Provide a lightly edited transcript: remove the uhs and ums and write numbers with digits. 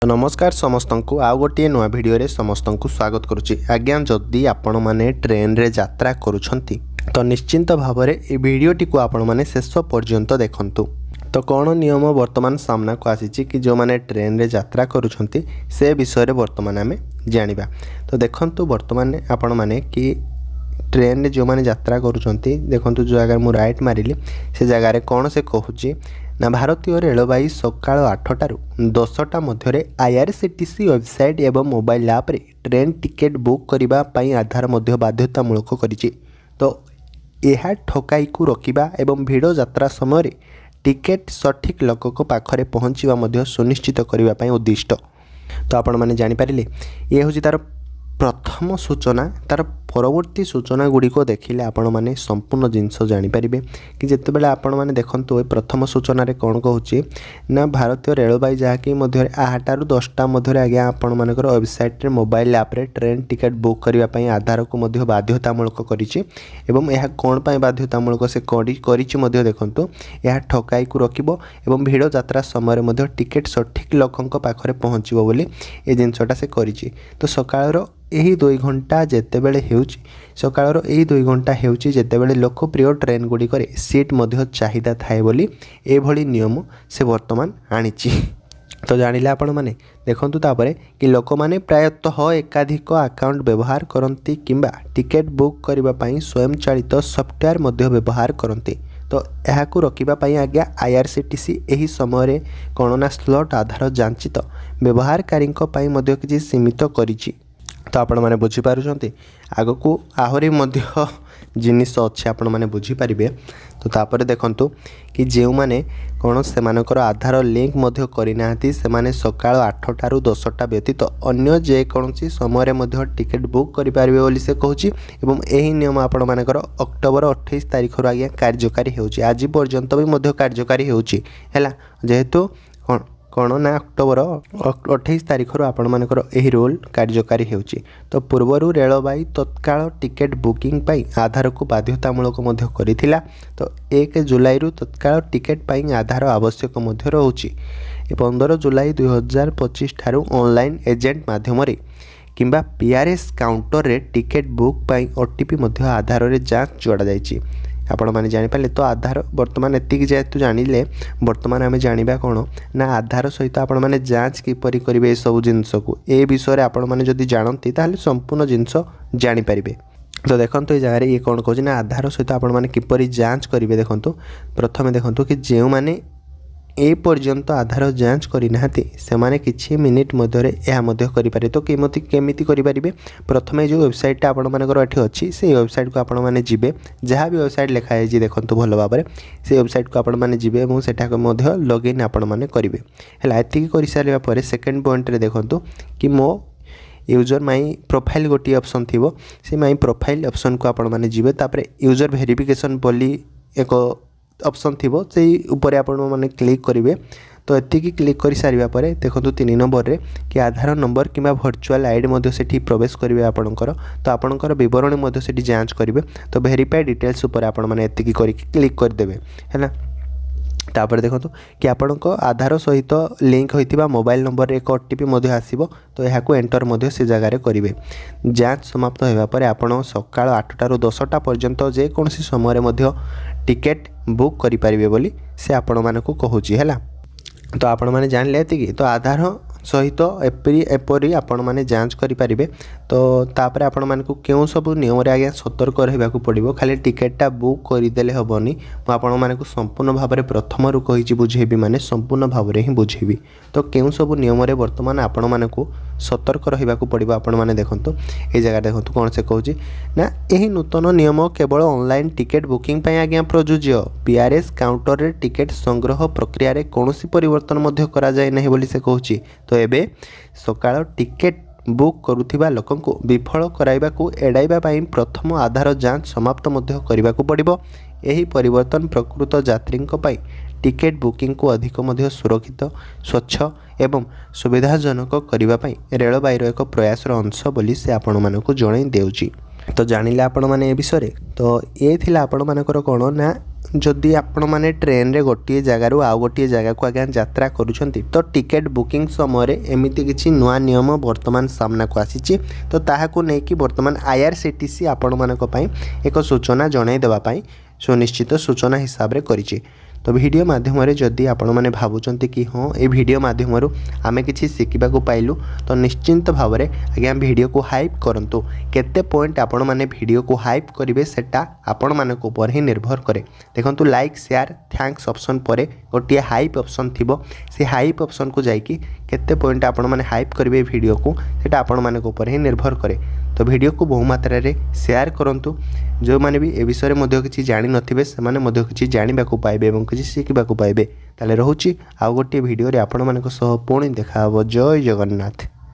नमस्कार समस्त को आउ गोटे नुआ भिडियो रे समस्त को स्वागत करुच्ची। आज्ञा जदि आपण मैंने ट्रेन रे यात्रा करुछंती तो निश्चिंत भाव में ये भिडियोटी को आपण मैंने शेष पर्यंत देखंतु। तो कौन नियम वर्तमान सामना को आसी कि जो मैंने ट्रेन रे यात्रा करुछंती से विषय रे वर्तमान आमे जानिबा। तो देखंतु वर्तमान आपण मैंने कि ट्रेन रे जो मैंने यात्रा करुछंती देखंतु जो जगह मु राइट मारिली से जगह रे कौन से कहूची ना भारतीय रेलवाई सकाळ 8टारू 10टा मध्य आईआरसीटीसी वेबसाइट एवं मोबाइल ऐप रे ट्रेन टिकेट बुक करबा पई आधार मध्य बाध्यतामूलक करिछि। तो यह ठकाई को रोकिबा एवं भिड़ यात्रा समय रे टिकेट सठिक लोक पाखरे पहुँचवा मध्य सुनिश्चित करबा पई उद्दिष्ट। तो आपण माने जानि पारिले ये होछि तार प्रथम सूचना। तार परवर्ती सूचना गुड़िक देखिले आपण माने संपूर्ण जिनस जानीपारे कि जिते बेले आपण माने देखंतु प्रथम सूचना रे कौन कहूँ ना भारतीय रेलवाई जहाँकि 8टारू 10टा मध्य आज्ञा आपण मानकर वेबसाइट रे मोबाइल ऐप रे ट्रेन टिकेट बुक करने आधार को मध्य बाध्यतामूलक करिछि। एवं यह कौन पाई बाध्यतामूलक से करिछि मध्य देखंतु यह ठकाई को रोकिबो एवं भिड़ यात्रा समय मध्य टिकेट सठिक लोकंक पाखरे पहुँचबो बोली ए जिनसटा से करिछि। तो सकाळर यही 2 घंटा जेतेबेले हेउछि सकाळर यही 2 घंटा हेउछि जेतेबेले लोकप्रिय ट्रेन गुडी करे सीट मध्य चाहिदा थाए बोली ए भली नियम से वर्तमान आनिछि। तो जानिले आपण माने देखंतु तापरे कि लोक माने प्रायतः एकाधिक अकाउंट व्यवहार करंती किंबा टिकेट बुक करबा पई स्वयं चालित सॉफ्टवेयर मध्य व्यवहार करंती। तो यह को रोकिबा पई आज्ञा आईआरसीटीसी एही समय कोरोना स्लॉट आधार जांचित व्यवहारकारी पई मध्य किछि सीमित करिछि। तो आपण माने बुझी पारुछंती आगो को आहरी मध्य जिनिस अच्छे आपण माने बुझी पारिबे। तो तापर देखंतु कि जेउ माने कोन से मानकर आधार लिंक मध्य करिनाहती से माने सकाळ 8टारू 10टा व्यतीत अन्य जे कोनसी समय मध्य टिकेट बुक करि पारिबे बोली से कहूची। एवं एही नियम आपण मानकर अक्टोबर 28 तारिख रु आज्ञा कार्यकारी हेउची। आज पर्यंत भी मध्य कार्यकारी हेउची हैला जेहेतु कौन ना अक्टोबर 28 तारिख आपण मानकर एही रूल कार्यकारी हेउची। तो पूर्वरु रेलवाई तत्काल टिकेट बुकिंग पाई आधार को बाध्यतामूलक मध्य करिथिला। तो 1 जुलाई रु तत्काल टिकेट पाई आधार आवश्यक मध्य रहउची। 15 जुलाई 2025 ठारू ऑनलाइन एजेंट माध्यम रे किंबा पीआरएस काउंटर रे टिकेट बुक पाई ओटीपी मध्य आधार रे जांच जोड़ा जायछि। आपण माने जानि पाले। तो आधार वर्तमान एतिक जेतु जानिले वर्तमान आमे जानिबा कोन ना आधार सहित आपण माने जांच किपरि करिवे सब जिंस को ए विषय रे आपण माने जदि जानती ताले संपूर्ण जिंस जानि पारिबे। तो देखंतु ए जगह रे ये कोन कहू ना आधार सहित आपण माने किपरि जांच करिवे। देखंतु प्रथमे देखंतु कि जेउ माने ए पर्यंत आधार जांच करिनाहाती से माने किछि मिनिट मध्य यह मध्य करि पारे। तो केमिति करि पारिबे प्रथमे जो वेबसाइट आपण मानकर एठी अछि से वेबसाइट को आपण माने जिबे जहाँ भी वेबसाइट लिखा है जी देखंतु भल भाबरे से वेबसाइट को आपण माने जिबे एवं सेटा को मध्य लॉगिन आपण माने करिवे हैला। एति करि सारिबा परे सेकंड पॉइंट रे देखंतु कि मो यूजर माई प्रोफाइल गोटी ऑप्शन थिबो से माई प्रोफाइल ऑप्शन को आपण माने जिबे तापरे यूजर वेरिफिकेशन बोली एक ऑप्शन थिबो से ऊपर आपण माने क्लिक करिवे। तो एतिकी क्लिक कर सारिबा परे देखंतु 3 नंबर रे कि आधार नंबर किंबा वर्चुअल आईडी मध्य सेठी प्रवेश करिवे आपणकर। तो आपणकर विवरण मध्य सेठी जांच करिवे। तो वेरीफाई डिटेल्स ऊपर आपण माने एतिकी करी क्लिक कर देबे हैला। तापर देखो कि आपणको आधार सहित लिंक होइतिबा मोबाइल नंबर एक ओटीपी मध्य आसीबो। तो यह को एंटर मध्य से जगह रे करिवे। जांच समाप्त होइबा परे आपण सकाळ 8टारू 10टा पर्यंत जे कोनसी समय मध्य टिकेट बुक करि पारिबे बोली से आपण मानकु कहूची हैला। तो आपण माने जान लेते कि तो आधार सहित एपरी आपण माने जांच करि पारिबे। तो तापर आपण मानकु केउ सब नियम रे आज्ञा सतर्क रहबा को पड़िबो। खाली टिकेटटा बुक करि देले हबनी म आपण मानकु संपूर्ण भाव रे प्रथम रु कहिछि बुझेबी माने संपूर्ण भाव रे ही बुझेबी। तो केउ सब नियम रे वर्तमान आपण मानकु सतर्क रहबा को पड़िबो। आपण माने देखंतु ए जगह देखंतु कोन से कहूछि ना एही नूतन नियम केवल ऑनलाइन टिकेट बुकिंग पई आज्ञा प्रयोज्य। पीआरएस काउंटर रे टिकेट संग्रह प्रक्रिया रे कोनोसी परिवर्तन मध्य करा जाय नहीं बोली से कहूछि। तो एबे सकाळ टिकेट बुक करुथिबा लोकंको विफल कराइबा को एडाइबा पई प्रथम आधार जांच समाप्त मध्य करिबा को पड़िबो। एही परिवर्तन प्रकृत यात्रींक पई टिकेट बुकिंग को अधिक मध्य सुरक्षित स्वच्छ एवं सुविधाजनक करने रेलवाईर एक प्रयासर अंश बोली से आपण मानकु जणाई देउची। तो जानिले आपण माने ए विषय तो ये थिला आपण मानकर कोन ना जदि आपण माने ट्रेन रे गोटे जगार आउ गोटे जगह को आज्ञा यात्रा करूछंती तो टिकेट बुकिंग समय एमती किसी नुआ नियम वर्तमान सामना को आसी तो ताहाकू नै कि वर्तमान IRCTC आपण मानक पई एक सूचना जणाई देबा पई सुनिश्चित सूचना हिसाब रे करिछि। तो वीडियो माध्यम जदि आपण माने भावुचंती कि हाँ ये वीडियो माध्यम आमे किछि शिखिबा को पाइलु तो निश्चिंत भाव में आज्ञा वीडियो को हाइप करंतु केते पॉइंट आपण माने वीडियो को हाइप करिवे सेटा आपण मानक ऊपर ही निर्भर करे। देखंतु लाइक शेयर थैंक्स ऑप्शन पर गोटे हाइप ऑप्शन थिबो से हाइप ऑप्शन को जाइकी केते पॉइंट आपण माने हाइप करिवे वीडियो को सेटा आपण मानक ऊपर ही निर्भर करे। तो वीडियो को बहु मात्रा रे शेयर करंतु जो माने भी ए विषय मध्ये किछि जानि नथिबे से माने मध्ये किछि जानिबा को पाइबे एवं किछि शिखिबा को पाइबे। ताले रहूची आ गोटे वीडियो रे आपण मानक सह पुणी देखा हबो। जय जगन्नाथ।